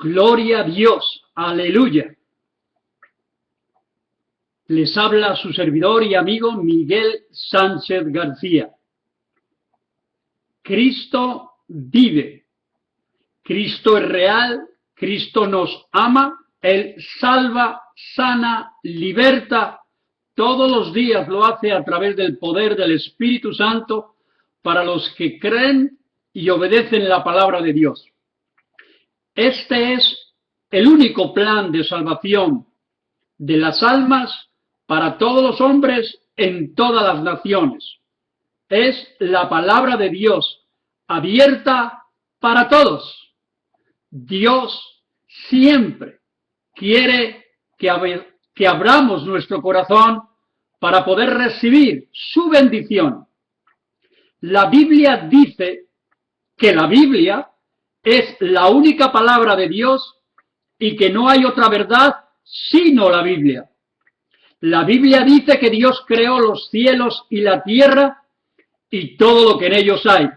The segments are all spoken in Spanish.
Gloria a Dios, aleluya. Les habla su servidor y amigo Miguel Sánchez García. Cristo vive, Cristo es real, Cristo nos ama, Él salva, sana, liberta, todos los días lo hace a través del poder del Espíritu Santo para los que creen y obedecen la palabra de Dios. Este es el único plan de salvación de las almas para todos los hombres en todas las naciones. Es la palabra de Dios abierta para todos. Dios siempre quiere que abramos nuestro corazón para poder recibir su bendición. La Biblia dice que la Biblia es la única palabra de Dios y que no hay otra verdad sino la Biblia. La Biblia dice que Dios creó los cielos y la tierra y todo lo que en ellos hay.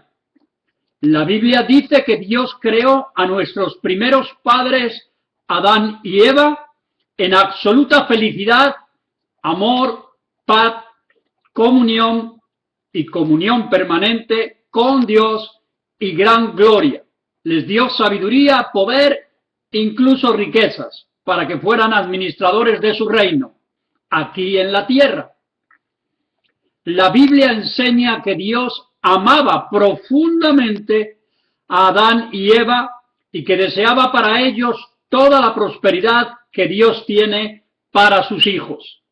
La Biblia dice que Dios creó a nuestros primeros padres, Adán y Eva, en absoluta felicidad, amor, paz, comunión y comunión permanente con Dios y gran gloria. Les dio sabiduría, poder, incluso riquezas, para que fueran administradores de su reino, aquí en la tierra. La Biblia enseña que Dios amaba profundamente a Adán y Eva y que deseaba para ellos toda la prosperidad que Dios tiene para sus hijos.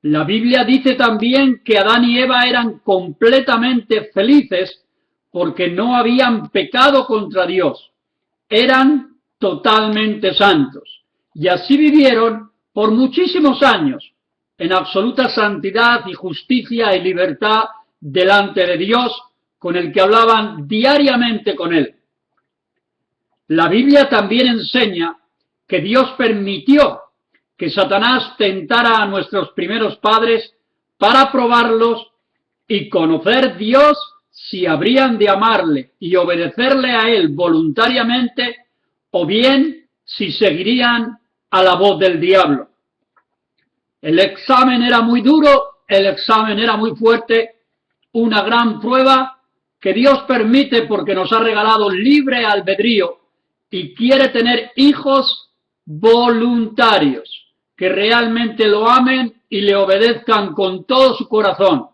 La Biblia dice también que Adán y Eva eran completamente felices porque no habían pecado contra Dios. Eran totalmente santos y así vivieron por muchísimos años en absoluta santidad y justicia y libertad delante de Dios, con el que hablaban diariamente con Él. La Biblia también enseña que Dios permitió que Satanás tentara a nuestros primeros padres para probarlos y conocer Dios si habrían de amarle y obedecerle a Él voluntariamente o bien si seguirían a la voz del diablo. El examen era muy duro, el examen era muy fuerte, una gran prueba que Dios permite porque nos ha regalado libre albedrío y quiere tener hijos voluntarios que realmente lo amen y le obedezcan con todo su corazón.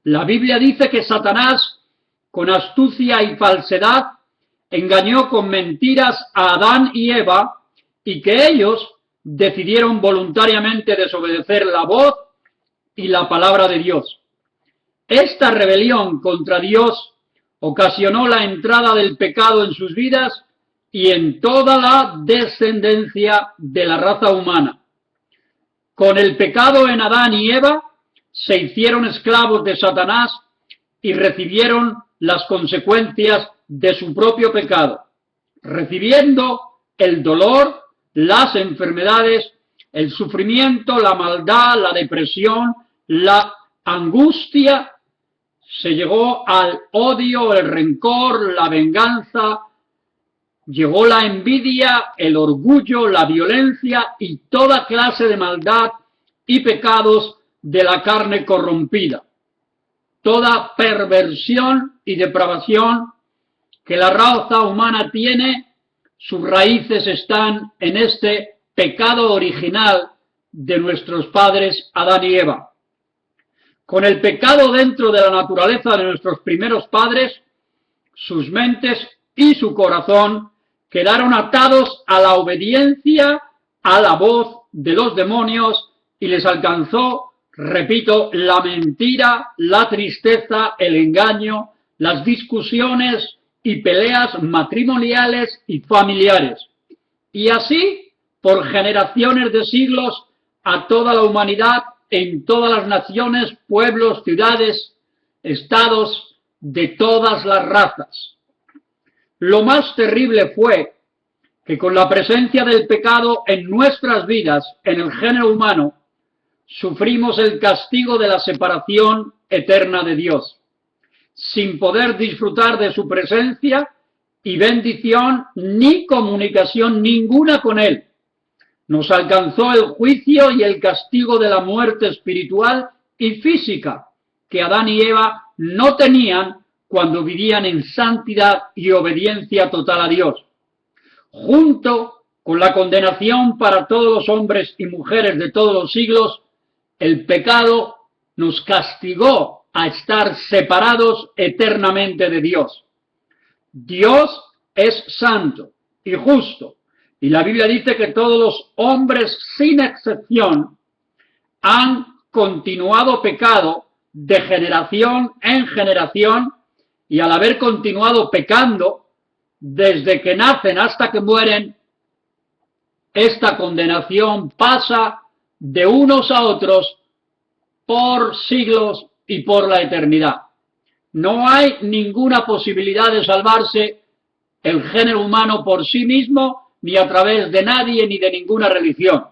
La Biblia dice que Satanás, con astucia y falsedad, engañó con mentiras a Adán y Eva y que ellos decidieron voluntariamente desobedecer la voz y la palabra de Dios. Esta rebelión contra Dios ocasionó la entrada del pecado en sus vidas y en toda la descendencia de la raza humana. Con el pecado en Adán y Eva se hicieron esclavos de Satanás y recibieron las consecuencias de su propio pecado, recibiendo el dolor, las enfermedades, el sufrimiento, la maldad, la depresión, la angustia. Se llegó al odio, el rencor, la venganza, llegó la envidia, el orgullo, la violencia y toda clase de maldad y pecados de la carne corrompida. Toda perversión y depravación que la raza humana tiene, sus raíces están en este pecado original de nuestros padres Adán y Eva. Con el pecado dentro de la naturaleza de nuestros primeros padres, sus mentes y su corazón quedaron atados a la obediencia a la voz de los demonios y les alcanzó, repito, la mentira, la tristeza, el engaño, las discusiones y peleas matrimoniales y familiares. Y así, por generaciones de siglos, a toda la humanidad, en todas las naciones, pueblos, ciudades, estados, de todas las razas. Lo más terrible fue que con la presencia del pecado en nuestras vidas, en el género humano, sufrimos el castigo de la separación eterna de Dios, sin poder disfrutar de su presencia y bendición ni comunicación ninguna con él. Nos alcanzó el juicio y el castigo de la muerte espiritual y física que Adán y Eva no tenían cuando vivían en santidad y obediencia total a Dios, junto con la condenación para todos los hombres y mujeres de todos los siglos. El pecado nos castigó a estar separados eternamente de Dios. Dios es santo y justo, y la Biblia dice que todos los hombres, sin excepción, han continuado pecado de generación en generación, y al haber continuado pecando desde que nacen hasta que mueren, esta condenación pasa de unos a otros por siglos y por la eternidad. No hay ninguna posibilidad de salvarse el género humano por sí mismo, ni a través de nadie, ni de ninguna religión.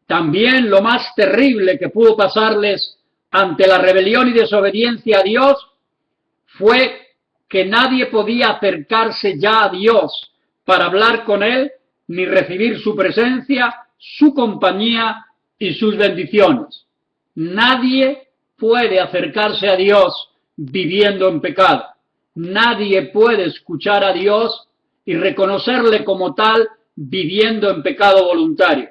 También lo más terrible que pudo pasarles ante la rebelión y desobediencia a Dios fue que nadie podía acercarse ya a Dios para hablar con Él, ni recibir su presencia, su compañía y sus bendiciones. Nadie puede acercarse a Dios viviendo en pecado. Nadie puede escuchar a Dios y reconocerle como tal viviendo en pecado voluntario.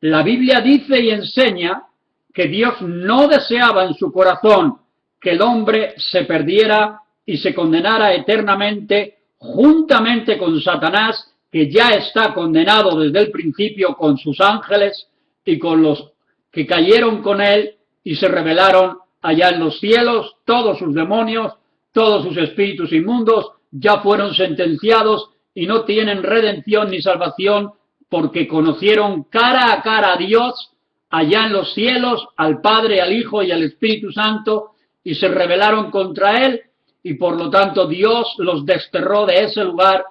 La Biblia dice y enseña que Dios no deseaba en su corazón que el hombre se perdiera y se condenara eternamente juntamente con Satanás, que ya está condenado desde el principio con sus ángeles y con los que cayeron con él y se rebelaron allá en los cielos. Todos sus demonios, todos sus espíritus inmundos ya fueron sentenciados y no tienen redención ni salvación, porque conocieron cara a cara a Dios allá en los cielos, al Padre, al Hijo y al Espíritu Santo, y se rebelaron contra él, y por lo tanto Dios los desterró de ese lugar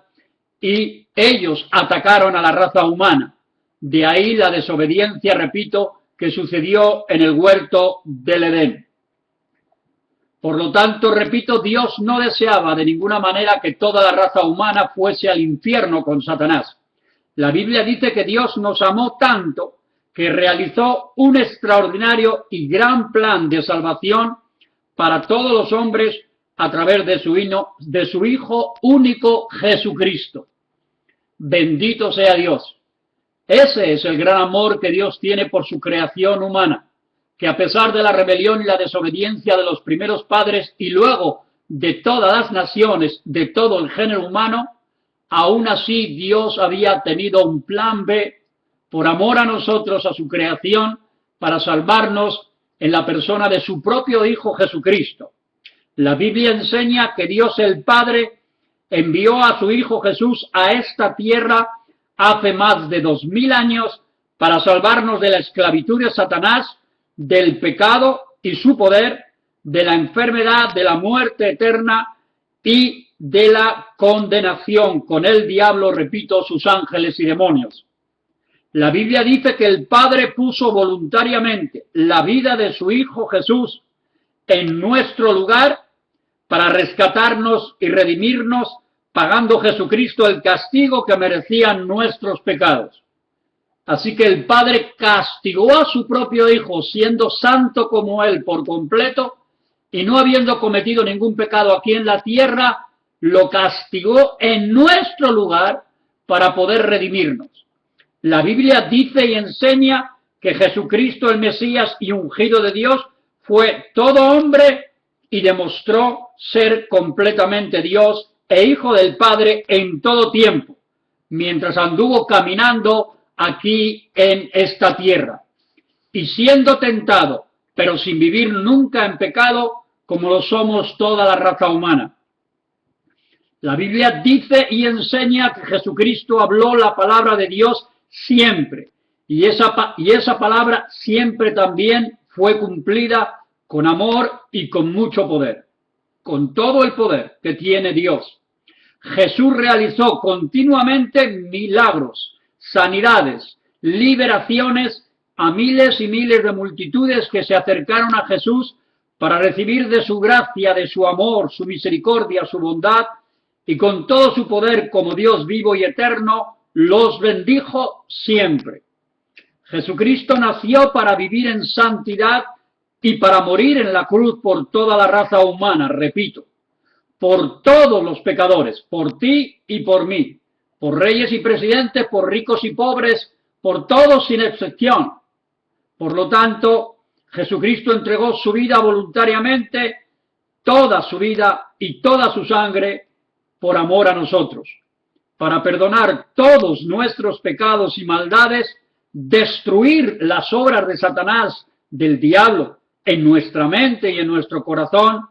y ellos atacaron a la raza humana. De ahí la desobediencia, repito, que sucedió en el huerto del Edén. Por lo tanto, repito, Dios no deseaba de ninguna manera que toda la raza humana fuese al infierno con Satanás. La Biblia dice que Dios nos amó tanto que realizó un extraordinario y gran plan de salvación para todos los hombres a través de su Hijo único Jesucristo. Bendito sea Dios. Ese es el gran amor que Dios tiene por su creación humana, que a pesar de la rebelión y la desobediencia de los primeros padres y luego de todas las naciones, de todo el género humano, aún así Dios había tenido un plan B por amor a nosotros, a su creación, para salvarnos en la persona de su propio Hijo Jesucristo. La Biblia enseña que Dios el Padre envió a su Hijo Jesús a esta tierra hace más de 2000 años para salvarnos de la esclavitud de Satanás, del pecado y su poder, de la enfermedad, de la muerte eterna y de la condenación con el diablo, repito, sus ángeles y demonios. La Biblia dice que el Padre puso voluntariamente la vida de su Hijo Jesús en nuestro lugar para rescatarnos y redimirnos, pagando Jesucristo el castigo que merecían nuestros pecados. Así que el Padre castigó a su propio Hijo, siendo santo como Él por completo, y no habiendo cometido ningún pecado aquí en la tierra, lo castigó en nuestro lugar para poder redimirnos. La Biblia dice y enseña que Jesucristo, el Mesías y ungido de Dios, fue todo hombre y demostró ser completamente Dios e Hijo del Padre en todo tiempo, mientras anduvo caminando aquí en esta tierra, y siendo tentado, pero sin vivir nunca en pecado, como lo somos toda la raza humana. La Biblia dice y enseña que Jesucristo habló la palabra de Dios siempre, y esa palabra siempre también fue cumplida con amor y con mucho poder, con todo el poder que tiene Dios. Jesús realizó continuamente milagros, sanidades, liberaciones a miles y miles de multitudes que se acercaron a Jesús para recibir de su gracia, de su amor, su misericordia, su bondad, y con todo su poder como Dios vivo y eterno, los bendijo siempre. Jesucristo nació para vivir en santidad y para morir en la cruz por toda la raza humana, repito, por todos los pecadores, por ti y por mí, por reyes y presidentes, por ricos y pobres, por todos sin excepción. Por lo tanto, Jesucristo entregó su vida voluntariamente, toda su vida y toda su sangre, por amor a nosotros, para perdonar todos nuestros pecados y maldades, destruir las obras de Satanás, del diablo, en nuestra mente y en nuestro corazón,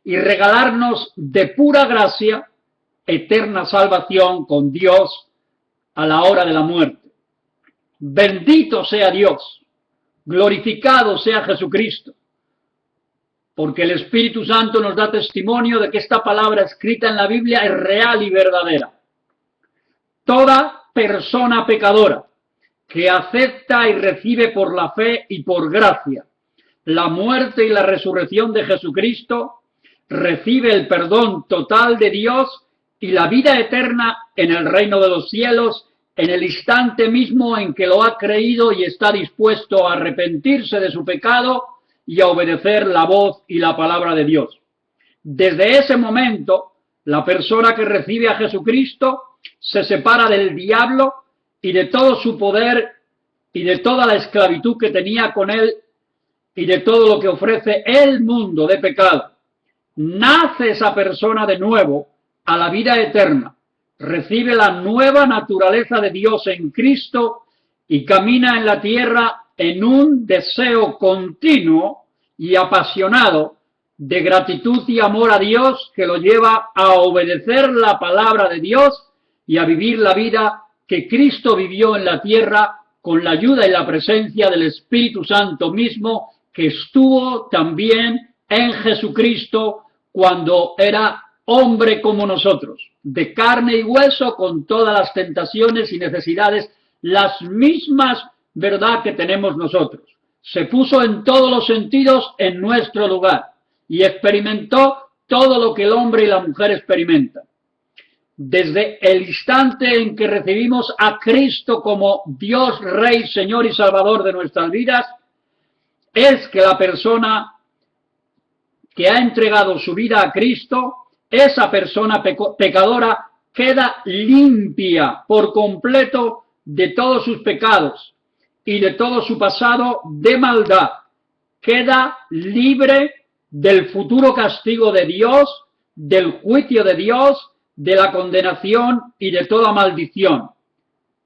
y regalarnos de pura gracia eterna salvación con Dios a la hora de la muerte. Bendito sea Dios, glorificado sea Jesucristo, porque el Espíritu Santo nos da testimonio de que esta palabra escrita en la Biblia es real y verdadera. Toda persona pecadora que acepta y recibe por la fe y por gracia la muerte y la resurrección de Jesucristo, recibe el perdón total de Dios y la vida eterna en el reino de los cielos en el instante mismo en que lo ha creído y está dispuesto a arrepentirse de su pecado y a obedecer la voz y la palabra de Dios. Desde ese momento, la persona que recibe a Jesucristo se separa del diablo y de todo su poder y de toda la esclavitud que tenía con él y de todo lo que ofrece el mundo de pecado. Nace esa persona de nuevo a la vida eterna, recibe la nueva naturaleza de Dios en Cristo y camina en la tierra en un deseo continuo y apasionado de gratitud y amor a Dios que lo lleva a obedecer la palabra de Dios y a vivir la vida que Cristo vivió en la tierra con la ayuda y la presencia del Espíritu Santo mismo que estuvo también en Jesucristo cuando era hombre como nosotros, de carne y hueso, con todas las tentaciones y necesidades, las mismas, ¿verdad?, que tenemos nosotros. Se puso en todos los sentidos en nuestro lugar y experimentó todo lo que el hombre y la mujer experimentan. Desde el instante en que recibimos a Cristo como Dios, Rey, Señor y Salvador de nuestras vidas, es que la persona que ha entregado su vida a Cristo, esa persona pecadora queda limpia por completo de todos sus pecados y de todo su pasado de maldad. Queda libre del futuro castigo de Dios, del juicio de Dios, de la condenación y de toda maldición.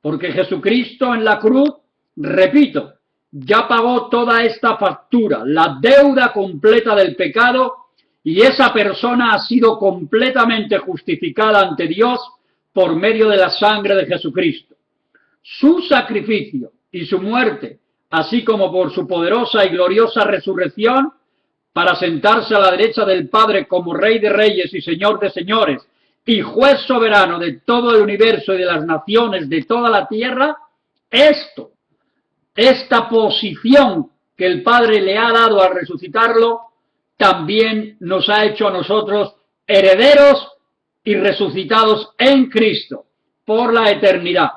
Porque Jesucristo en la cruz, repito, ya pagó toda esta factura, la deuda completa del pecado, y esa persona ha sido completamente justificada ante Dios por medio de la sangre de Jesucristo. Su sacrificio y su muerte, así como por su poderosa y gloriosa resurrección, para sentarse a la derecha del Padre como Rey de Reyes y Señor de Señores, y Juez soberano de todo el universo y de las naciones de toda la tierra, esta posición que el Padre le ha dado al resucitarlo, también nos ha hecho a nosotros herederos y resucitados en Cristo por la eternidad.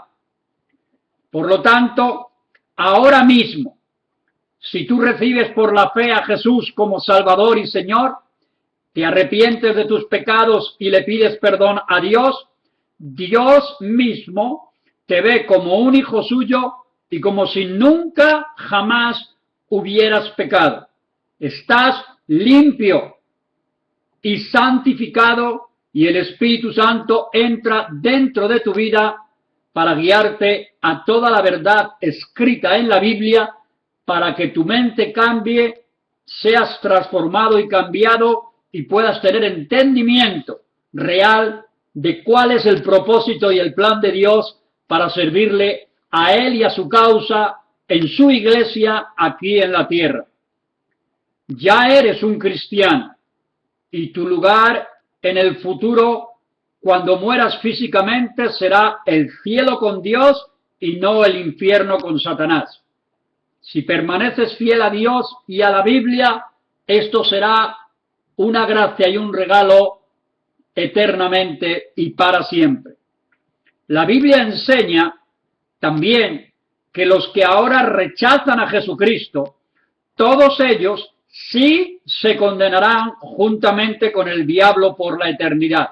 Por lo tanto, ahora mismo, si tú recibes por la fe a Jesús como Salvador y Señor, te arrepientes de tus pecados y le pides perdón a Dios, Dios mismo te ve como un hijo suyo y como si nunca jamás hubieras pecado. Estás limpio y santificado y el Espíritu Santo entra dentro de tu vida para guiarte a toda la verdad escrita en la Biblia para que tu mente cambie, seas transformado y cambiado y puedas tener entendimiento real de cuál es el propósito y el plan de Dios para servirle a Él y a su causa en su iglesia aquí en la tierra. Ya eres un cristiano y tu lugar en el futuro, cuando mueras físicamente, será el cielo con Dios y no el infierno con Satanás. Si permaneces fiel a Dios y a la Biblia, esto será una gracia y un regalo eternamente y para siempre. La Biblia enseña también que los que ahora rechazan a Jesucristo, todos ellos sí se condenarán juntamente con el diablo por la eternidad.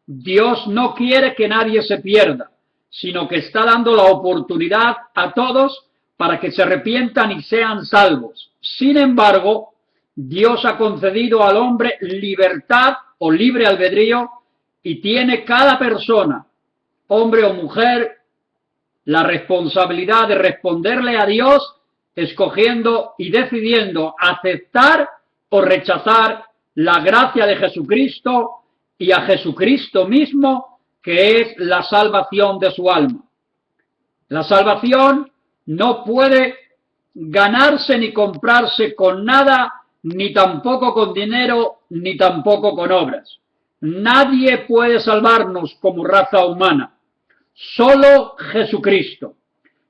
Dios no quiere que nadie se pierda, sino que está dando la oportunidad a todos para que se arrepientan y sean salvos. Sin embargo, Dios ha concedido al hombre libertad o libre albedrío y tiene cada persona, hombre o mujer, la responsabilidad de responderle a Dios, escogiendo y decidiendo aceptar o rechazar la gracia de Jesucristo y a Jesucristo mismo, que es la salvación de su alma. La salvación no puede ganarse ni comprarse con nada, ni tampoco con dinero, ni tampoco con obras. Nadie puede salvarnos como raza humana, solo Jesucristo.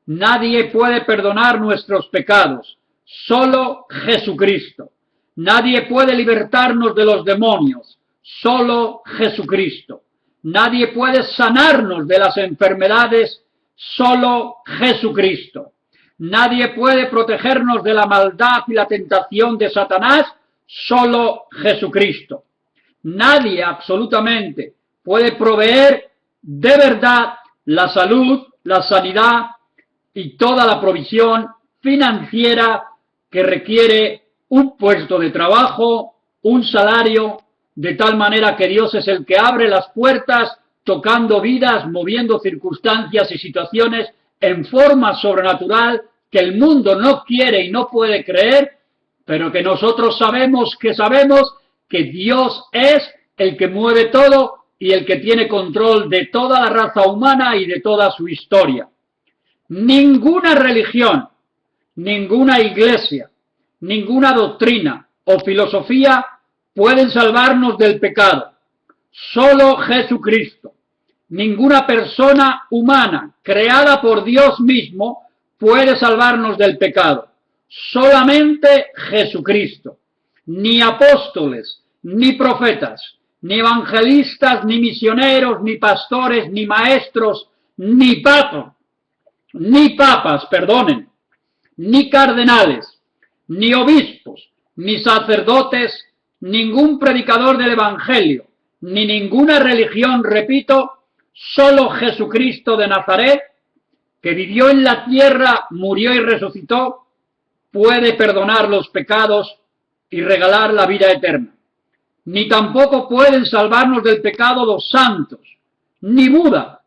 Nadie puede perdonar nuestros pecados, solo Jesucristo. Nadie puede libertarnos de los demonios, solo Jesucristo. Nadie puede sanarnos de las enfermedades, solo Jesucristo. Nadie puede protegernos de la maldad y la tentación de Satanás, solo Jesucristo. Nadie absolutamente puede proveer de verdad la salud, la sanidad y toda la provisión financiera que requiere un puesto de trabajo, un salario, de tal manera que Dios es el que abre las puertas, tocando vidas, moviendo circunstancias y situaciones en forma sobrenatural que el mundo no quiere y no puede creer, pero que nosotros sabemos que Dios es el que mueve todo y el que tiene control de toda la raza humana y de toda su historia. Ninguna religión, ninguna iglesia, ninguna doctrina o filosofía pueden salvarnos del pecado. Solo Jesucristo. Ninguna persona humana creada por Dios mismo puede salvarnos del pecado. Solamente Jesucristo. Ni apóstoles, ni profetas, ni evangelistas, ni misioneros, ni pastores, ni maestros, ni papas, ni cardenales, ni obispos, ni sacerdotes, ningún predicador del Evangelio, ni ninguna religión, repito, solo Jesucristo de Nazaret, que vivió en la tierra, murió y resucitó, puede perdonar los pecados y regalar la vida eterna. Ni tampoco pueden salvarnos del pecado los santos, ni Buda,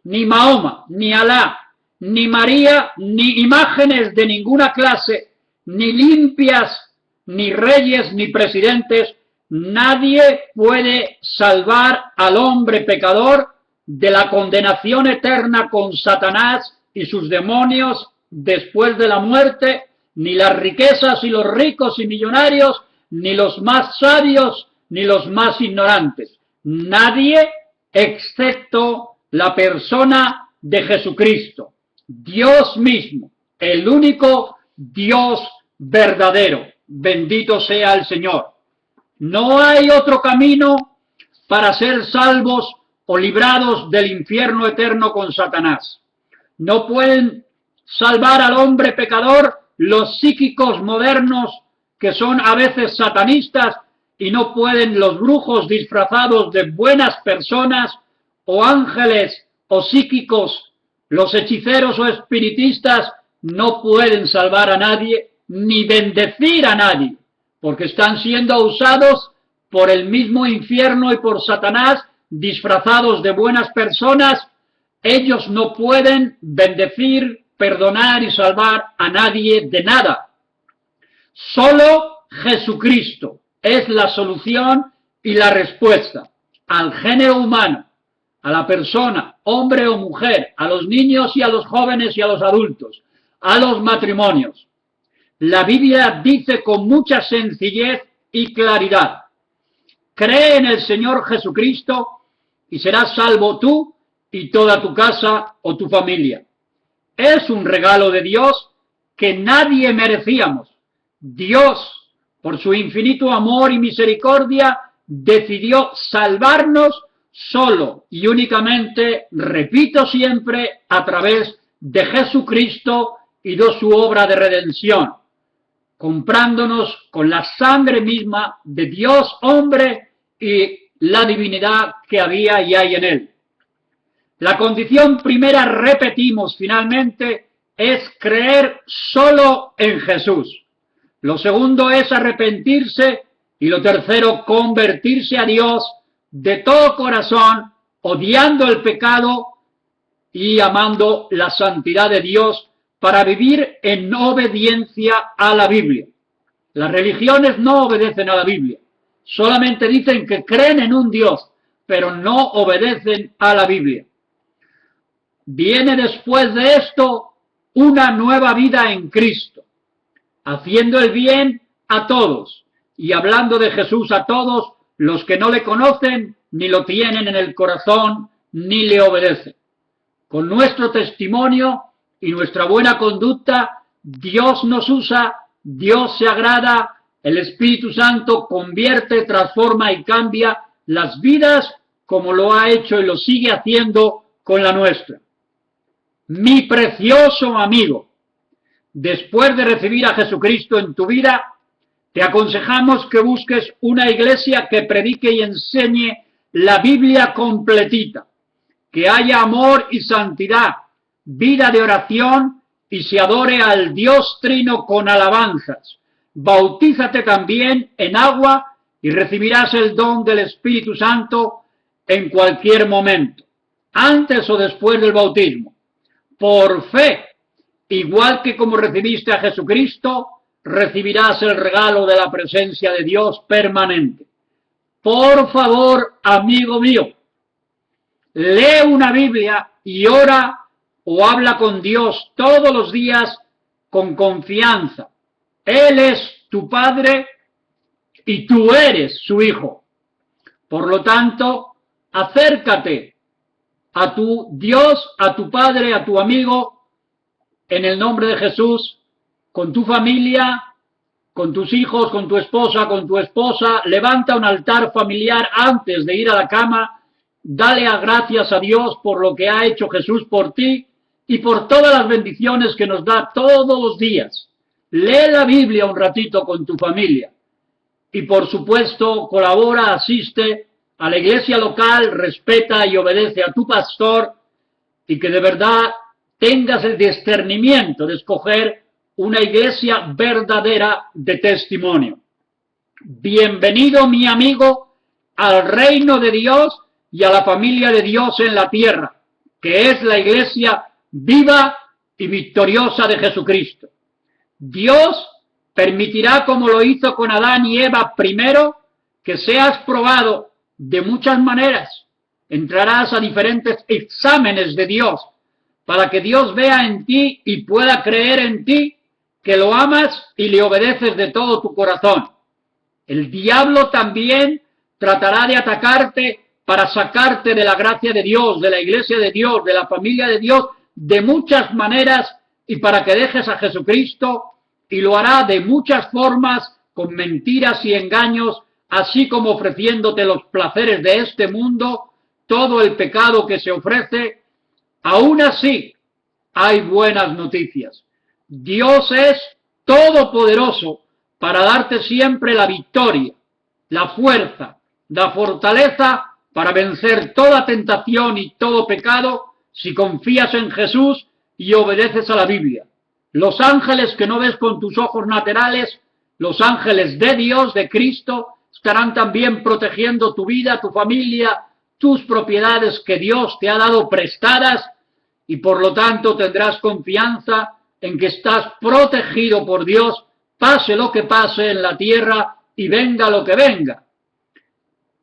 ni Mahoma, ni Alá, ni María, ni imágenes de ninguna clase, ni limpias, ni reyes, ni presidentes. Nadie puede salvar al hombre pecador de la condenación eterna con Satanás y sus demonios después de la muerte, ni las riquezas y los ricos y millonarios, ni los más sabios, ni los más ignorantes. Nadie excepto la persona de Jesucristo, Dios mismo, el único Dios verdadero. Bendito sea el Señor. No hay otro camino para ser salvos o librados del infierno eterno con Satanás. No pueden salvar al hombre pecador los psíquicos modernos que son a veces satanistas, y no pueden los brujos disfrazados de buenas personas o ángeles o psíquicos, los hechiceros o espiritistas no pueden salvar a nadie ni bendecir a nadie, porque están siendo usados por el mismo infierno y por Satanás, disfrazados de buenas personas. Ellos no pueden bendecir, perdonar y salvar a nadie de nada. Solo Jesucristo es la solución y la respuesta al género humano, a la persona, hombre o mujer, a los niños y a los jóvenes y a los adultos, a los matrimonios. La Biblia dice con mucha sencillez y claridad: cree en el Señor Jesucristo y serás salvo tú y toda tu casa o tu familia. Es un regalo de Dios que nadie merecíamos. Dios, por su infinito amor y misericordia, decidió salvarnos solo y únicamente, repito siempre, a través de Jesucristo y de su obra de redención, comprándonos con la sangre misma de Dios hombre y la divinidad que había y hay en él. La condición primera, repetimos finalmente, es creer solo en Jesús. Lo segundo es arrepentirse y lo tercero, convertirse a Dios de todo corazón, odiando el pecado y amando la santidad de Dios para vivir en obediencia a la Biblia. Las religiones no obedecen a la Biblia, solamente dicen que creen en un Dios, pero no obedecen a la Biblia. Viene después de esto una nueva vida en Cristo, haciendo el bien a todos y hablando de Jesús a todos los que no le conocen, ni lo tienen en el corazón, ni le obedecen. Con nuestro testimonio y nuestra buena conducta, Dios nos usa, Dios se agrada, el Espíritu Santo convierte, transforma y cambia las vidas como lo ha hecho y lo sigue haciendo con la nuestra. Mi precioso amigo, después de recibir a Jesucristo en tu vida, te aconsejamos que busques una iglesia que predique y enseñe la Biblia completita, que haya amor y santidad, vida de oración y se adore al Dios Trino con alabanzas. Bautízate también en agua y recibirás el don del Espíritu Santo en cualquier momento, antes o después del bautismo. Por fe, igual que como recibiste a Jesucristo, recibirás el regalo de la presencia de Dios permanente. Por favor, amigo mío, lee una Biblia y ora o habla con Dios todos los días con confianza. Él es tu Padre y tú eres su Hijo. Por lo tanto, acércate a tu Dios, a tu Padre, a tu amigo, en el nombre de Jesús, con tu familia, con tus hijos, con tu esposa, levanta un altar familiar antes de ir a la cama, dale gracias a Dios por lo que ha hecho Jesús por ti y por todas las bendiciones que nos da todos los días. Lee la Biblia un ratito con tu familia y por supuesto colabora, asiste a la iglesia local, respeta y obedece a tu pastor y que de verdad tengas el discernimiento de escoger una iglesia verdadera de testimonio. Bienvenido, mi amigo, al reino de Dios y a la familia de Dios en la tierra, que es la iglesia viva y victoriosa de Jesucristo. Dios permitirá, como lo hizo con Adán y Eva primero, que seas probado de muchas maneras. Entrarás a diferentes exámenes de Dios, para que Dios vea en ti y pueda creer en ti que lo amas y le obedeces de todo tu corazón. El diablo también tratará de atacarte para sacarte de la gracia de Dios, de la iglesia de Dios, de la familia de Dios, de muchas maneras y para que dejes a Jesucristo, y lo hará de muchas formas, con mentiras y engaños, así como ofreciéndote los placeres de este mundo, todo el pecado que se ofrece. Aún así, hay buenas noticias. Dios es todopoderoso para darte siempre la victoria, la fuerza, la fortaleza para vencer toda tentación y todo pecado si confías en Jesús y obedeces a la Biblia. Los ángeles que no ves con tus ojos naturales, los ángeles de Dios, de Cristo, estarán también protegiendo tu vida, tu familia, tus propiedades que Dios te ha dado prestadas y por lo tanto tendrás confianza en que estás protegido por Dios, pase lo que pase en la tierra y venga lo que venga.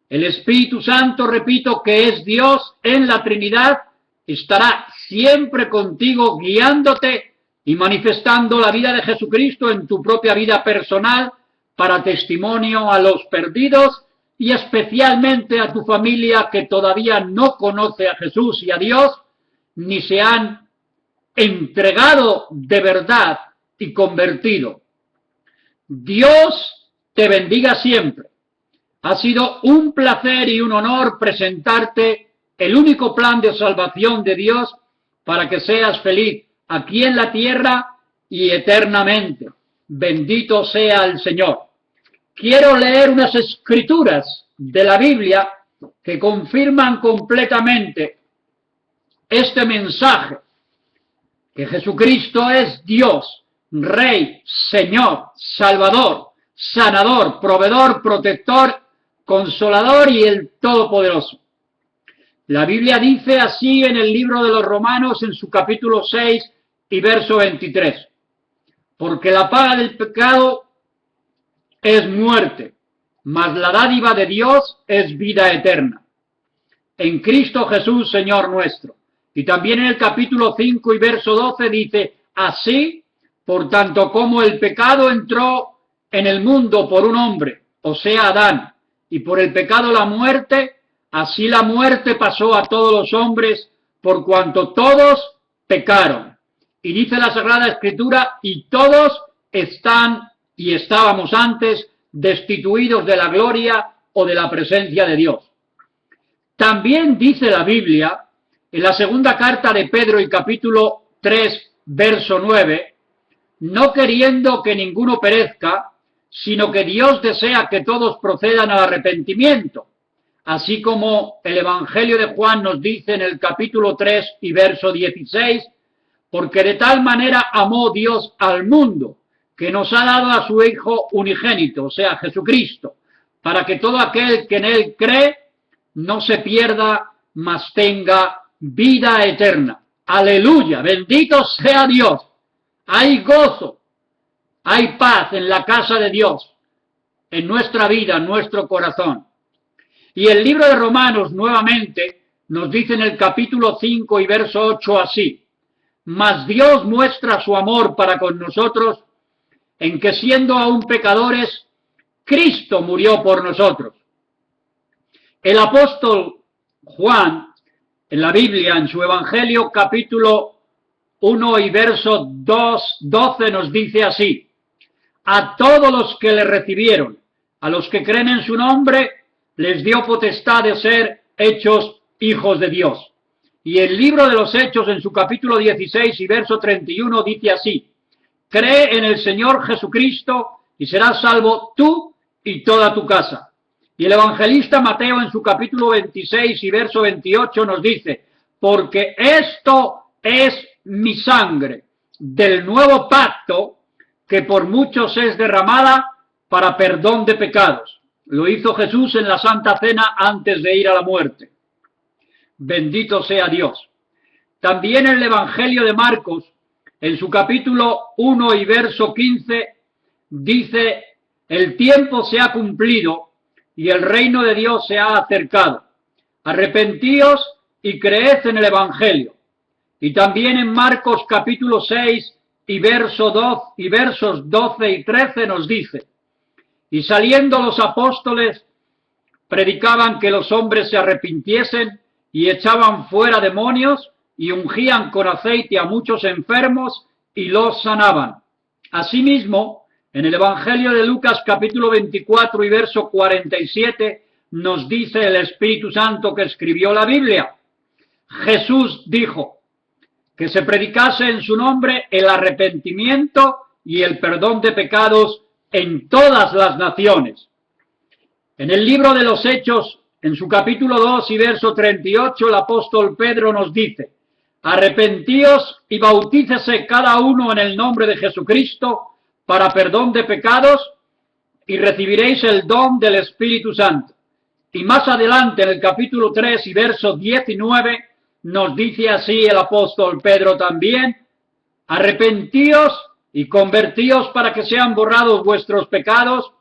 El Espíritu Santo, repito, que es Dios en la Trinidad, estará siempre contigo guiándote y manifestando la vida de Jesucristo en tu propia vida personal para testimonio a los perdidos y especialmente a tu familia que todavía no conoce a Jesús y a Dios, ni se han entregado de verdad y convertido. Dios te bendiga siempre. Ha sido un placer y un honor presentarte el único plan de salvación de Dios para que seas feliz aquí en la tierra y eternamente. Bendito sea el Señor. Quiero leer unas escrituras de la Biblia que confirman completamente este mensaje, que Jesucristo es Dios, Rey, Señor, Salvador, Sanador, Proveedor, Protector, Consolador y el Todopoderoso. La Biblia dice así en el libro de los Romanos, en su capítulo 6 y verso 23. Porque la paga del pecado es muerte, mas la dádiva de Dios es vida eterna. En Cristo Jesús, Señor nuestro. Y también en el capítulo 5 y verso 12 dice, así, por tanto como el pecado entró en el mundo por un hombre, o sea, Adán, y por el pecado la muerte, así la muerte pasó a todos los hombres, por cuanto todos pecaron. Y dice la Sagrada Escritura, y todos están y estábamos antes destituidos de la gloria o de la presencia de Dios. También dice la Biblia, en la segunda carta de Pedro y capítulo 3, verso 9, no queriendo que ninguno perezca, sino que Dios desea que todos procedan al arrepentimiento, así como el Evangelio de Juan nos dice en el capítulo 3 y verso 16, porque de tal manera amó Dios al mundo, que nos ha dado a su Hijo unigénito, o sea, Jesucristo, para que todo aquel que en Él cree no se pierda, mas tenga vida eterna. Aleluya, bendito sea Dios. Hay gozo, hay paz en la casa de Dios, en nuestra vida, en nuestro corazón. Y el libro de Romanos nuevamente nos dice en el capítulo 5 y verso 8 así, mas Dios muestra su amor para con nosotros en que siendo aún pecadores, Cristo murió por nosotros. El apóstol Juan, en la Biblia, en su Evangelio, capítulo 1 y verso 12, nos dice así, a todos los que le recibieron, a los que creen en su nombre, les dio potestad de ser hechos hijos de Dios. Y el libro de los Hechos, en su capítulo 16 y verso 31, dice así, cree en el Señor Jesucristo y serás salvo tú y toda tu casa. Y el evangelista Mateo en su capítulo 26 y verso 28 nos dice, porque esto es mi sangre del nuevo pacto que por muchos es derramada para perdón de pecados. Lo hizo Jesús en la Santa Cena antes de ir a la muerte. Bendito sea Dios. También en el Evangelio de Marcos, en su capítulo 1 y verso 15, dice, el tiempo se ha cumplido y el reino de Dios se ha acercado. Arrepentíos y creed en el Evangelio. Y también en Marcos capítulo 6 y versos 12 y 13 nos dice, y saliendo los apóstoles predicaban que los hombres se arrepintiesen y echaban fuera demonios y ungían con aceite a muchos enfermos y los sanaban. Asimismo, en el Evangelio de Lucas capítulo 24 y verso 47 nos dice el Espíritu Santo que escribió la Biblia. Jesús dijo que se predicase en su nombre el arrepentimiento y el perdón de pecados en todas las naciones. En el libro de los Hechos, en su capítulo 2 y verso 38, el apóstol Pedro nos dice, arrepentíos y bautícese cada uno en el nombre de Jesucristo para perdón de pecados y recibiréis el don del Espíritu Santo. Y más adelante en el capítulo 3 y verso 19 nos dice así el apóstol Pedro también, arrepentíos y convertíos para que sean borrados vuestros pecados.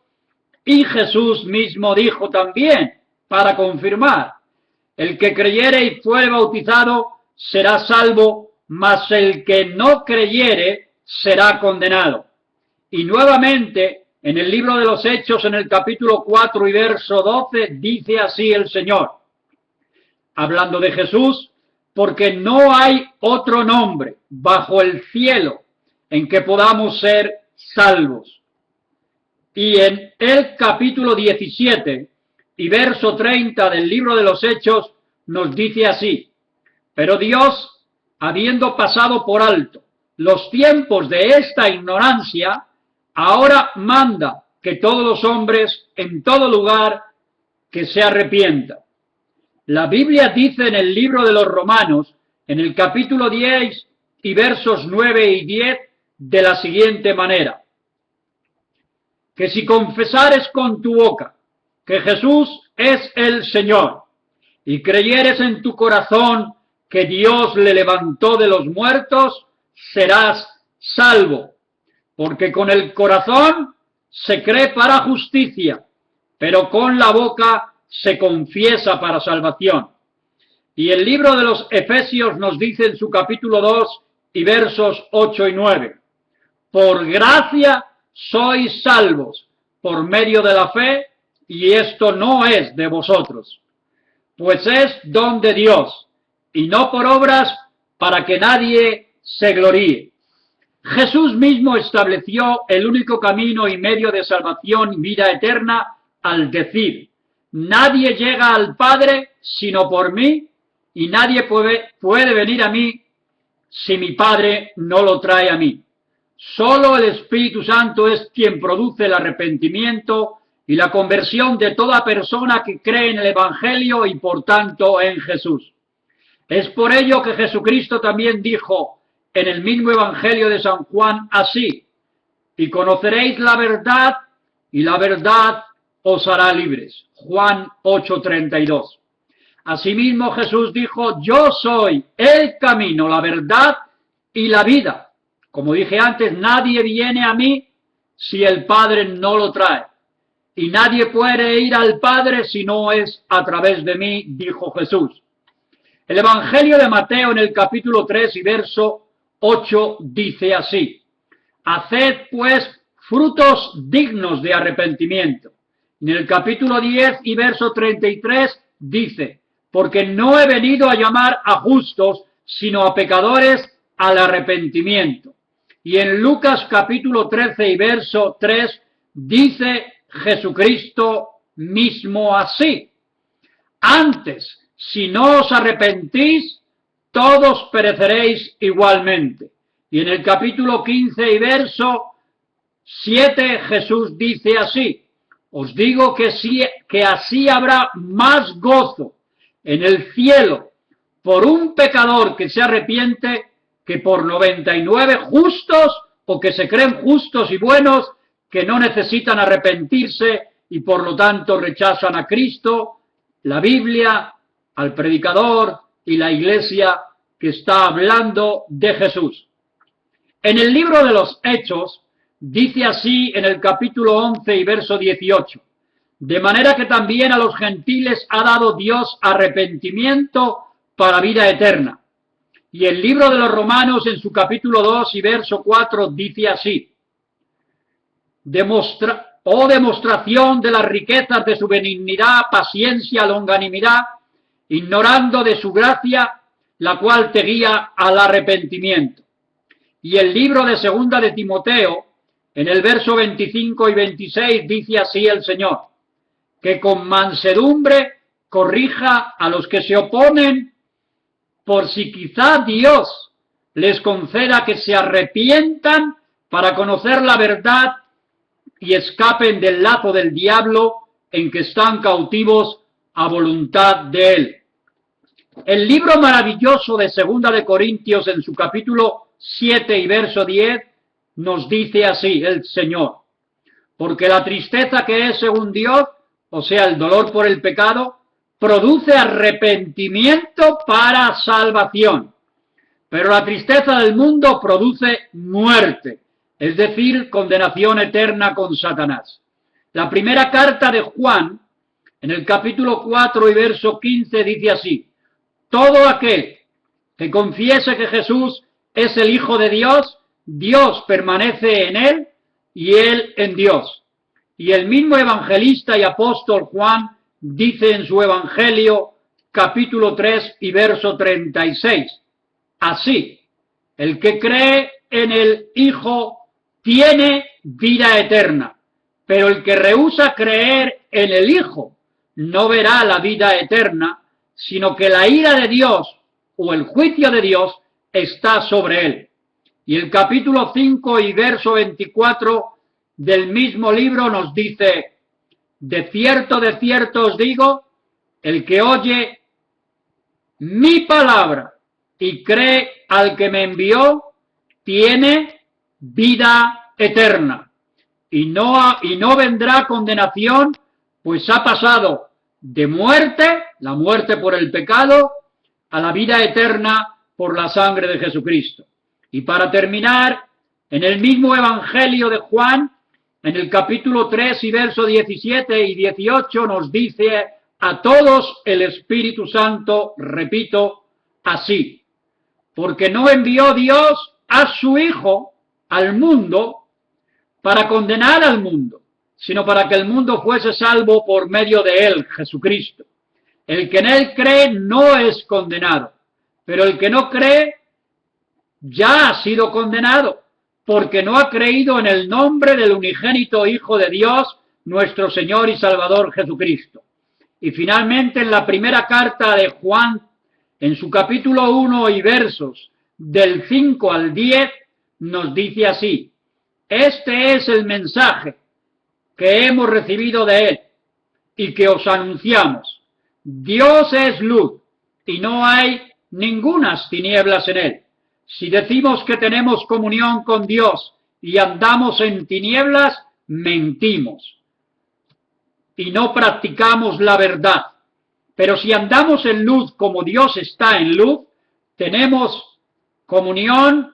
Y Jesús mismo dijo también, para confirmar, el que creyere y fuere bautizado será salvo, mas el que no creyere será condenado. Y nuevamente, en el libro de los Hechos, en el capítulo 4 y verso 12, dice así el Señor, hablando de Jesús, porque no hay otro nombre bajo el cielo en que podamos ser salvos. Y en el capítulo 17 y verso 30 del libro de los Hechos nos dice así: pero Dios, habiendo pasado por alto los tiempos de esta ignorancia, ahora manda que todos los hombres en todo lugar que se arrepientan. La Biblia dice en el libro de los Romanos, en el capítulo 10 y versos 9 y 10, de la siguiente manera: que si confesares con tu boca que Jesús es el Señor, y creyeres en tu corazón que Dios le levantó de los muertos, serás salvo. Porque con el corazón se cree para justicia, pero con la boca se confiesa para salvación. Y el libro de los Efesios nos dice en su capítulo 2 y versos 8 y 9: por gracia sois salvos por medio de la fe, y esto no es de vosotros, pues es don de Dios, y no por obras, para que nadie se gloríe. Jesús mismo estableció el único camino y medio de salvación y vida eterna al decir: nadie llega al Padre sino por mí, y nadie puede venir a mí si mi Padre no lo trae a mí. Solo el Espíritu Santo es quien produce el arrepentimiento y la conversión de toda persona que cree en el Evangelio y por tanto en Jesús. Es por ello que Jesucristo también dijo en el mismo Evangelio de San Juan así: y conoceréis la verdad, y la verdad os hará libres. Juan 8:32. Asimismo Jesús dijo: yo soy el camino, la verdad y la vida. Como dije antes, nadie viene a mí si el Padre no lo trae. Y nadie puede ir al Padre si no es a través de mí, dijo Jesús. El Evangelio de Mateo en el capítulo 3 y verso 8 dice así: haced pues frutos dignos de arrepentimiento. En el capítulo 10 y verso 33 dice: porque no he venido a llamar a justos, sino a pecadores al arrepentimiento. Y en Lucas capítulo 13 y verso 3 dice Jesucristo mismo así: antes, si no os arrepentís, todos pereceréis igualmente. Y en el capítulo 15 y verso 7 Jesús dice así: os digo que así habrá más gozo en el cielo por un pecador que se arrepiente que por 99 justos o que se creen justos y buenos que no necesitan arrepentirse y por lo tanto rechazan a Cristo, la Biblia, al predicador y la iglesia que está hablando de Jesús. En el libro de los Hechos dice así en el capítulo 11 y verso 18: de manera que también a los gentiles ha dado Dios arrepentimiento para vida eterna. Y el libro de los Romanos en su capítulo 2 y verso 4 dice así: demostración de las riquezas de su benignidad, paciencia, longanimidad, ignorando de su gracia, la cual te guía al arrepentimiento. Y el libro de segunda de Timoteo, en el verso 25 y 26, dice así el Señor: que con mansedumbre corrija a los que se oponen, por si quizá Dios les conceda que se arrepientan para conocer la verdad y escapen del lazo del diablo en que están cautivos a voluntad de él. El libro maravilloso de Segunda de Corintios en su capítulo 7 y verso 10 nos dice así el Señor: porque la tristeza que es según Dios, o sea, el dolor por el pecado, produce arrepentimiento para salvación, pero la tristeza del mundo produce muerte, es decir, condenación eterna con Satanás. La primera carta de Juan, en el capítulo 4 y verso 15, dice así: todo aquel que confiese que Jesús es el Hijo de Dios, Dios permanece en él y él en Dios. Y el mismo evangelista y apóstol Juan dice en su Evangelio, capítulo 3 y verso 36, así: el que cree en el Hijo tiene vida eterna, Pero el que rehúsa creer en el Hijo no verá la vida eterna, sino que la ira de Dios o el juicio de Dios está sobre él. Y el capítulo 5 y verso 24 del mismo libro nos dice: de cierto os digo, el que oye mi palabra y cree al que me envió, tiene vida eterna, y no vendrá condenación, pues ha pasado de muerte, la muerte por el pecado, a la vida eterna por la sangre de Jesucristo. Y para terminar, en el mismo Evangelio de Juan, en el capítulo 3 y verso 17 y 18 nos dice: a todos el Espíritu Santo, repito, así, porque no envió Dios a su Hijo al mundo para condenar al mundo, sino para que el mundo fuese salvo por medio de él, Jesucristo. El que en él cree no es condenado, pero el que no cree ya ha sido condenado, porque no ha creído en el nombre del unigénito Hijo de Dios, nuestro Señor y Salvador Jesucristo. Y finalmente, en la primera carta de Juan, en su capítulo 1 y versos del 5 al 10, nos dice así: este es el mensaje que hemos recibido de él y que os anunciamos. Dios es luz y no hay ningunas tinieblas en él. Si decimos que tenemos comunión con Dios y andamos en tinieblas, mentimos y no practicamos la verdad. Pero si andamos en luz como Dios está en luz, tenemos comunión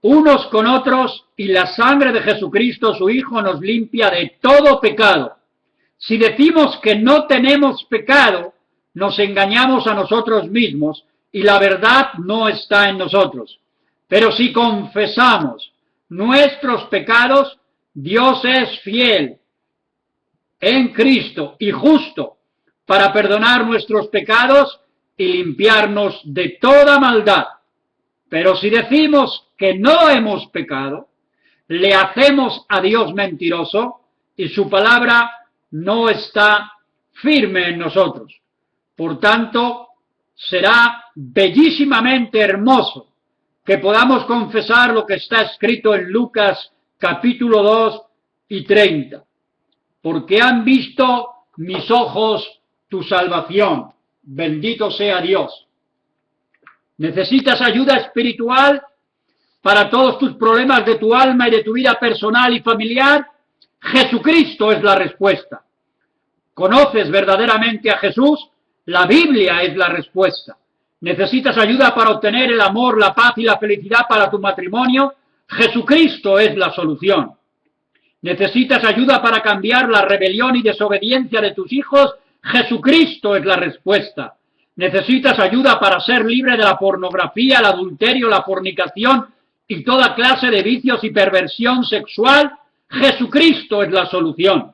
unos con otros, y la sangre de Jesucristo, su Hijo, nos limpia de todo pecado. Si decimos que no tenemos pecado, nos engañamos a nosotros mismos y la verdad no está en nosotros. Pero si confesamos nuestros pecados, Dios es fiel en Cristo y justo para perdonar nuestros pecados y limpiarnos de toda maldad. Pero si decimos que no hemos pecado, le hacemos a Dios mentiroso y su palabra no está firme en nosotros. Por tanto, será bellísimamente hermoso que podamos confesar lo que está escrito en Lucas capítulo 2 y 30. Porque han visto mis ojos tu salvación. Bendito sea Dios. ¿Necesitas ayuda espiritual para todos tus problemas de tu alma y de tu vida personal y familiar? Jesucristo es la respuesta. ¿Conoces verdaderamente a Jesús? La Biblia es la respuesta. ¿Necesitas ayuda para obtener el amor, la paz y la felicidad para tu matrimonio? Jesucristo es la solución. ¿Necesitas ayuda para cambiar la rebelión y desobediencia de tus hijos? Jesucristo es la respuesta. ¿Necesitas ayuda para ser libre de la pornografía, el adulterio, la fornicación y toda clase de vicios y perversión sexual? Jesucristo es la solución.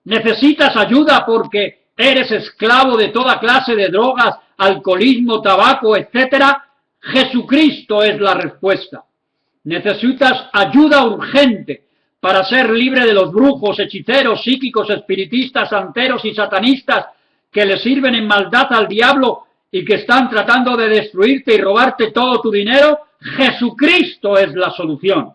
¿Necesitas ayuda porque eres esclavo de toda clase de drogas, alcoholismo, tabaco, etcétera? Jesucristo es la respuesta. ¿Necesitas ayuda urgente para ser libre de los brujos, hechiceros, psíquicos, espiritistas, santeros y satanistas que le sirven en maldad al diablo y que están tratando de destruirte y robarte todo tu dinero? Jesucristo es la solución.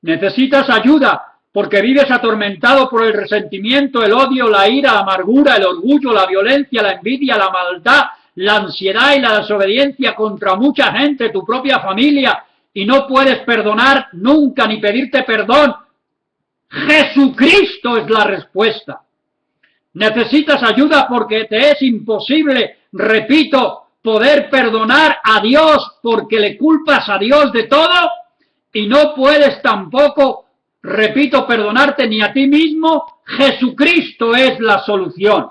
¿Necesitas ayuda porque vives atormentado por el resentimiento, el odio, la ira, la amargura, el orgullo, la violencia, la envidia, la maldad, la ansiedad y la desobediencia contra mucha gente, tu propia familia, y no puedes perdonar nunca ni pedirte perdón? Jesucristo es la respuesta. ¿Necesitas ayuda porque te es imposible, repito, poder perdonar a Dios porque le culpas a Dios de todo? Y no puedes tampoco, repito, perdonarte ni a ti mismo. Jesucristo es la solución.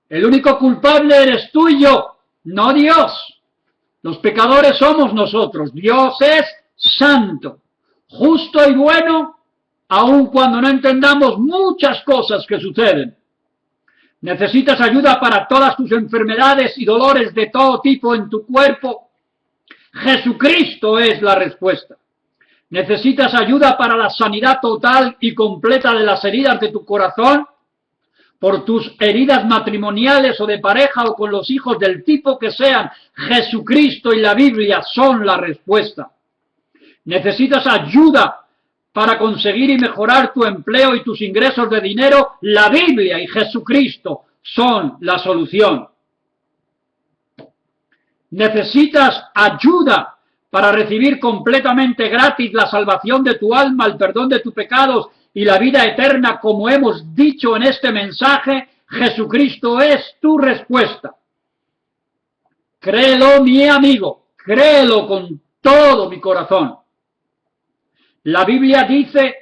El único culpable eres tú y yo, no Dios. Los pecadores somos nosotros. Dios es santo, justo y bueno, aun cuando no entendamos muchas cosas que suceden. ¿Necesitas ayuda para todas tus enfermedades y dolores de todo tipo en tu cuerpo? Jesucristo es la respuesta. ¿Necesitas ayuda para la sanidad total y completa de las heridas de tu corazón? Por tus heridas matrimoniales o de pareja o con los hijos del tipo que sean, Jesucristo y la Biblia son la respuesta. ¿Necesitas ayuda para conseguir y mejorar tu empleo y tus ingresos de dinero? La Biblia y Jesucristo son la solución. ¿Necesitas ayuda para recibir completamente gratis la salvación de tu alma, el perdón de tus pecados y la vida eterna, como hemos dicho en este mensaje? Jesucristo es tu respuesta. Créelo, mi amigo, créelo con todo mi corazón. La Biblia dice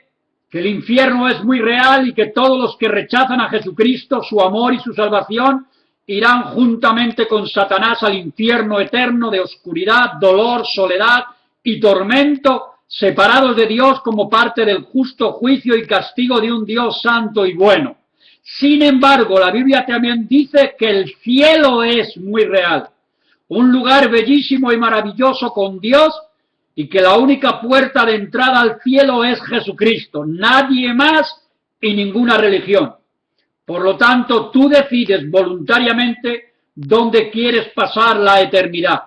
que el infierno es muy real y que todos los que rechazan a Jesucristo, su amor y su salvación, irán juntamente con Satanás al infierno eterno de oscuridad, dolor, soledad y tormento, separados de Dios como parte del justo juicio y castigo de un Dios santo y bueno. Sin embargo, la Biblia también dice que el cielo es muy real, un lugar bellísimo y maravilloso con Dios, y que la única puerta de entrada al cielo es Jesucristo, nadie más y ninguna religión. Por lo tanto, tú decides voluntariamente dónde quieres pasar la eternidad.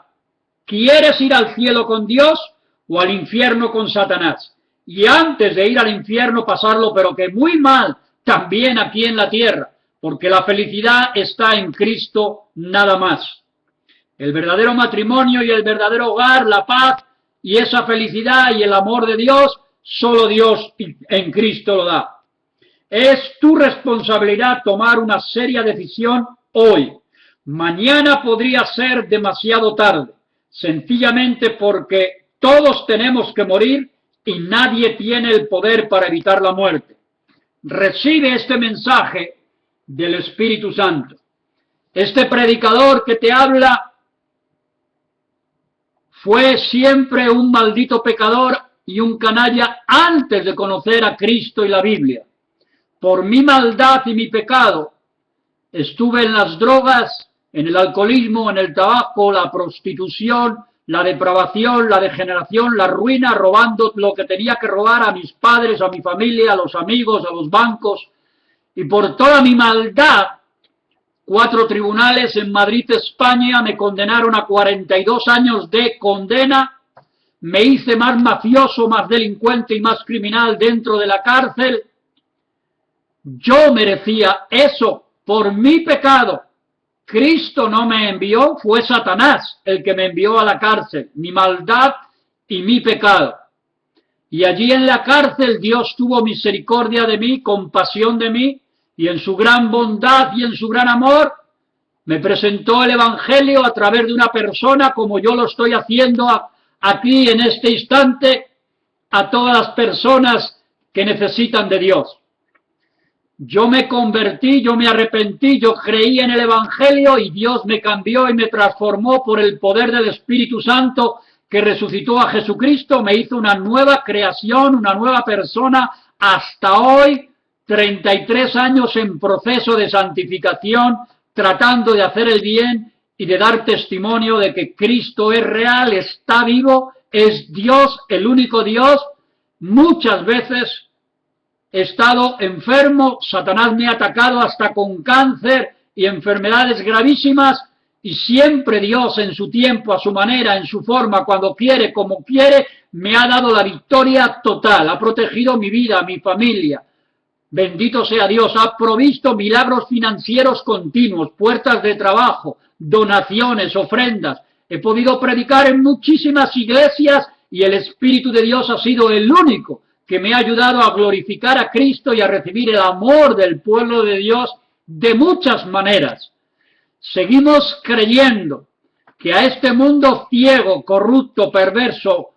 ¿Quieres ir al cielo con Dios o al infierno con Satanás? Y antes de ir al infierno pasarlo, pero que muy mal, también aquí en la tierra, porque la felicidad está en Cristo nada más. El verdadero matrimonio y el verdadero hogar, la paz y esa felicidad y el amor de Dios, solo Dios en Cristo lo da. Es tu responsabilidad tomar una seria decisión hoy. Mañana podría ser demasiado tarde, sencillamente porque todos tenemos que morir y nadie tiene el poder para evitar la muerte. Recibe este mensaje del Espíritu Santo. Este predicador que te habla fue siempre un maldito pecador y un canalla antes de conocer a Cristo y la Biblia. Por mi maldad y mi pecado, estuve en las drogas, en el alcoholismo, en el tabaco, la prostitución, la depravación, la degeneración, la ruina, robando lo que tenía que robar a mis padres, a mi familia, a los amigos, a los bancos. Y por toda mi maldad, 4 tribunales en Madrid, España, me condenaron a 42 años de condena. Me hice más mafioso, más delincuente y más criminal dentro de la cárcel. Yo merecía eso por mi pecado. Cristo no me envió, fue Satanás el que me envió a la cárcel, mi maldad y mi pecado. Y allí en la cárcel Dios tuvo misericordia de mí, compasión de mí, y en su gran bondad y en su gran amor me presentó el Evangelio a través de una persona, como yo lo estoy haciendo aquí en este instante, a todas las personas que necesitan de Dios. Yo me convertí, yo me arrepentí, yo creí en el Evangelio y Dios me cambió y me transformó por el poder del Espíritu Santo que resucitó a Jesucristo, me hizo una nueva creación, una nueva persona. Hasta hoy, 33 años en proceso de santificación, tratando de hacer el bien y de dar testimonio de que Cristo es real, está vivo, es Dios, el único Dios. Muchas veces he estado enfermo, Satanás me ha atacado hasta con cáncer y enfermedades gravísimas, y siempre Dios en su tiempo, a su manera, en su forma, cuando quiere, como quiere, me ha dado la victoria total, ha protegido mi vida, mi familia. Bendito sea Dios, ha provisto milagros financieros continuos, puertas de trabajo, donaciones, ofrendas. He podido predicar en muchísimas iglesias y el Espíritu de Dios ha sido el único que me ha ayudado a glorificar a Cristo y a recibir el amor del pueblo de Dios de muchas maneras. Seguimos creyendo que a este mundo ciego, corrupto, perverso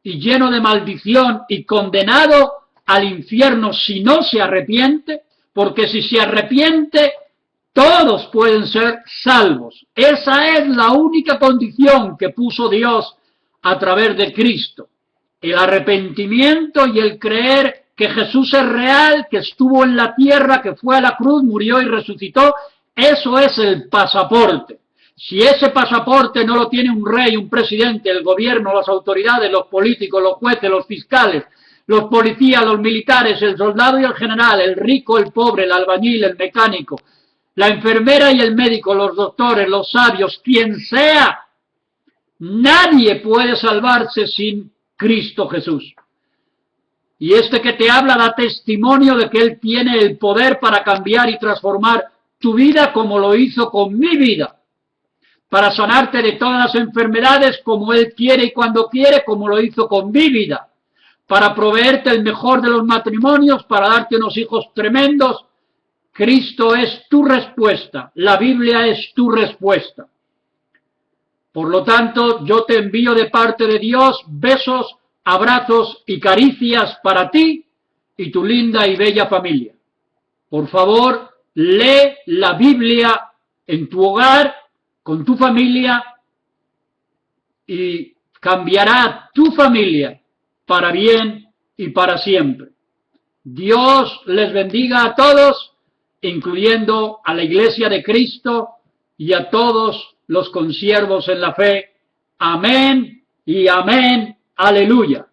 y lleno de maldición y condenado al infierno si no se arrepiente, porque si se arrepiente, todos pueden ser salvos. Esa es la única condición que puso Dios a través de Cristo. El arrepentimiento y el creer que Jesús es real, que estuvo en la tierra, que fue a la cruz, murió y resucitó, eso es el pasaporte. Si ese pasaporte no lo tiene un rey, un presidente, el gobierno, las autoridades, los políticos, los jueces, los fiscales, los policías, los militares, el soldado y el general, el rico, el pobre, el albañil, el mecánico, la enfermera y el médico, los doctores, los sabios, quien sea, nadie puede salvarse sin Cristo Jesús. Y este que te habla da testimonio de que Él tiene el poder para cambiar y transformar tu vida como lo hizo con mi vida, para sanarte de todas las enfermedades como Él quiere y cuando quiere, como lo hizo con mi vida, para proveerte el mejor de los matrimonios, para darte unos hijos tremendos. Cristo es tu respuesta, la Biblia es tu respuesta. Por lo tanto, yo te envío de parte de Dios besos, abrazos y caricias para ti y tu linda y bella familia. Por favor, lee la Biblia en tu hogar, con tu familia, y cambiará tu familia para bien y para siempre. Dios les bendiga a todos, incluyendo a la Iglesia de Cristo y a todos los consiervos en la fe. Amén y amén. Aleluya.